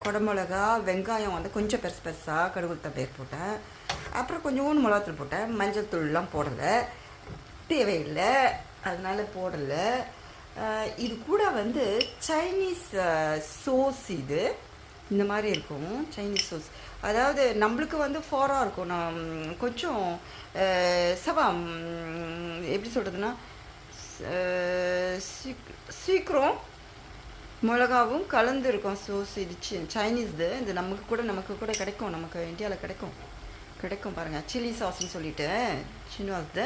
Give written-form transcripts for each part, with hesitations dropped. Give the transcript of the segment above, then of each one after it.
குடமிளகா வெங்காயம் வந்து கொஞ்சம் பெருசு பெருசாக கடுகுத்த பயிர் போட்டேன். அப்புறம் கொஞ்சோண்டு மிளகாத்தூள் போட்டேன். மஞ்சள் தூள்லாம் போடலை, தேவையில்லை, அதனால போடலை. இது கூட வந்து சைனீஸ் சோஸ், இது இந்த மாதிரி இருக்கும் சைனீஸ் சோஸ். அதாவது நம்மளுக்கு வந்து ஃபாராக இருக்கும். நான் கொஞ்சம் எப்படி சொல்கிறதுன்னா சீக்கிரம் மிளகாவும் கலந்து இருக்கும் சோஸ். இது சைனீஸ்து. இது நமக்கு கூட கிடைக்கும், நமக்கு இந்தியாவில் கிடைக்கும் பாருங்கள். சில்லி சாஸ்ன்னு சொல்லிட்டு சின்னாஸ்து.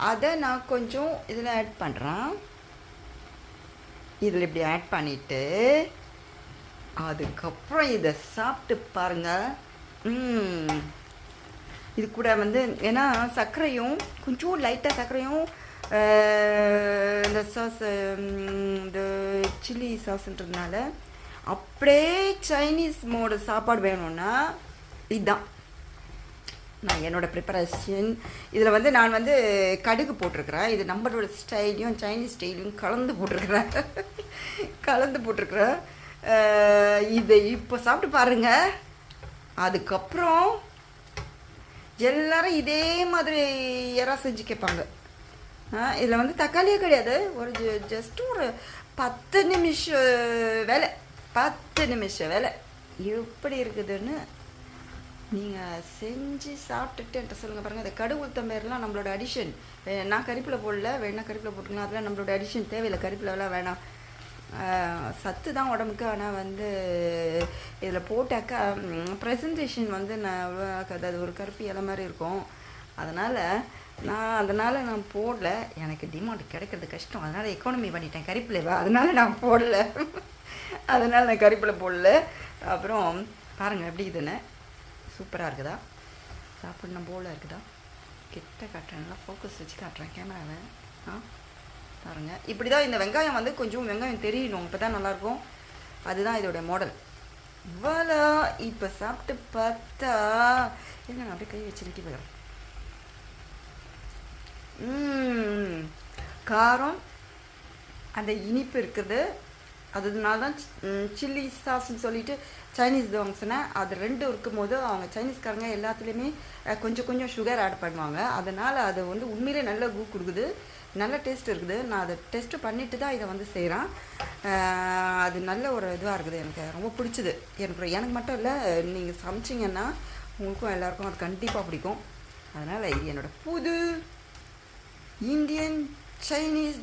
அதை நான் கொஞ்சம் இதில் ஆட் பண்ணுறேன். இதில் இப்படி ஆட் பண்ணிவிட்டு அதுக்கப்புறம் இதை சாப்பிட்டு பாருங்கள். இது கூட வந்து ஏன்னா சர்க்கரையும் கொஞ்சம் லைட்டாக சர்க்கரையும் இந்த சாஸ் இந்த சில்லி சாஸ்ன்றதுனால அப்படியே சைனீஸ் மோட சாப்பாடு வேணும்னா இதுதான் நான் என்னோடய ப்ரிப்பரேஷன். இதில் வந்து நான் வந்து கடுகு போட்டிருக்கிறேன். இது நம்மளோட ஸ்டைலையும் சைனீஸ் ஸ்டைலையும் கலந்து போட்டிருக்கிறேன். இதை இப்போ சாப்பிட்டு பாருங்கள். அதுக்கப்புறம் எல்லாரும் இதே மாதிரி யாராவது செஞ்சு கேட்பாங்க. இதில் வந்து தக்காளியே கிடையாது. ஜஸ்ட் ஒரு 10 நிமிஷம் வேலை எப்படி இருக்குதுன்னு நீங்கள் செஞ்சு சாப்பிட்டுட்டு என்கிட்ட சொல்லுங்கள். பாருங்கள், இந்த கடுகு உளுத்தம்பயிரெலாம் நம்மளோட அடிஷன். நான் கறிப்பில் போடல, வேணா கறிப்பில் போட்டுக்கலாம். அதெல்லாம் நம்மளோட அடிஷன், தேவையில்லை. கறிப்பிலலாம் வேணாம், சத்து தான் உடம்புக்கு. ஆனால் வந்து இதில் போட்டாக்கா ப்ரெசன்டேஷன் வந்து நான் அதாவது ஒரு கருப்பு இலை மாதிரி இருக்கும். அதனால் நான் போடல. எனக்கு டிமாண்ட் கிடைக்கிறது கஷ்டம், அதனால் எக்கானமி பண்ணிட்டேன் கறிப்பில். அதனால் நான் போடல. அதனால் நான் கறிப்பில் போடல. அப்புறம் பாருங்கள் எப்படி இதுன்னு சூப்பராக இருக்குதா, சாப்பிடணும் போல் இருக்குதா. கிட்ட காட்டுறேன், நல்லா ஃபோக்கஸ் வச்சு காட்டுறேன் கேமராவை. பாருங்கள், இப்படி தான். இந்த வெங்காயம் வந்து கொஞ்சம் வெங்காயம் தெரியணும், இப்போ தான் நல்லாயிருக்கும். அதுதான் இதோட மாடல். இவ்வளோ இப்போ சாப்பிட்டு பார்த்தா என்ன, நான் அப்படியே கை வச்சு நிற்க போகிறேன். காரம் அந்த இனிப்பு இருக்குது. அதனால தான் சில்லி சாஸ்ன்னு சொல்லிட்டு சைனீஸ் வாங்க சொன்னேன். அது 2 இருக்கும்போது அவங்க சைனீஸ்காரங்க எல்லாத்துலேயுமே கொஞ்சம் சுகர் ஆட் பண்ணுவாங்க. அதனால் அது வந்து உண்மையிலே நல்ல கொடுக்குது, நல்ல டேஸ்ட் இருக்குது. நான் அதை டெஸ்ட்டு பண்ணிவிட்டு தான் இதை வந்து செய்கிறேன். அது நல்ல ஒரு இதுவாக இருக்குது, எனக்கு ரொம்ப பிடிச்சிது. எனக்கு மட்டும் இல்லை, நீங்கள் சமைச்சிங்கன்னா உங்களுக்கும் எல்லாருக்கும் அது கண்டிப்பாக பிடிக்கும். அதனால் இது என்னோடய புது இந்தியன் சைனீஸ்